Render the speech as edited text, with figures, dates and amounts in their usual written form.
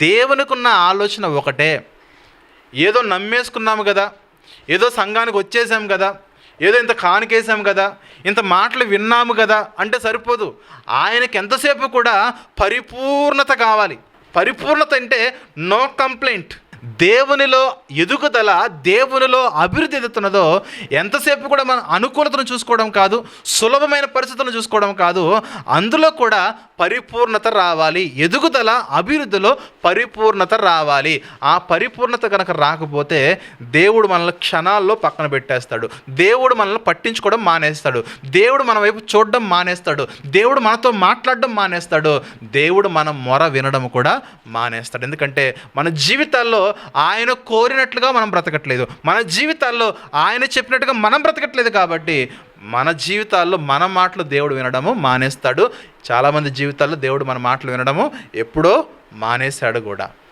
దేవునికున్న ఆలోచన ఒకటే. ఏదో నమ్మేసుకున్నాము కదా, ఏదో సంఘానికి వచ్చేసాం కదా, ఏదో ఇంత కానుకేసాం కదా, ఇంత మాటలు విన్నాము కదా అంటే సరిపోదు. ఆయనకి ఎంతసేపు కూడా పరిపూర్ణత కావాలి. పరిపూర్ణత అంటే నో కంప్లైంట్. దేవునిలో ఎదుగుదల, దేవునిలో అభివృద్ధి ఎదుగుతున్నదో ఎంతసేపు కూడా మన అనుకూలతను చూసుకోవడం కాదు, సులభమైన పరిస్థితులను చూసుకోవడం కాదు, అందులో కూడా పరిపూర్ణత రావాలి. ఎదుగుదల, అభివృద్ధిలో పరిపూర్ణత రావాలి. ఆ పరిపూర్ణత కనుక రాకపోతే దేవుడు మనల్ని క్షణాల్లో పక్కన పెట్టేస్తాడు. దేవుడు మనల్ని పట్టించుకోవడం మానేస్తాడు. దేవుడు మన వైపు చూడడం మానేస్తాడు. దేవుడు మనతో మాట్లాడడం మానేస్తాడు. దేవుడు మన మొర వినడం కూడా మానేస్తాడు. ఎందుకంటే మన జీవితాల్లో ఆయన కోరినట్లుగా మనం బ్రతకట్లేదు. మన జీవితాల్లో ఆయన చెప్పినట్టుగా మనం బ్రతకట్లేదు. కాబట్టి మన జీవితాల్లో మన మాటలు దేవుడు వినడము మానేస్తాడు. చాలామంది జీవితాల్లో దేవుడు మన మాటలు వినడము ఎప్పుడో మానేశాడు కూడా.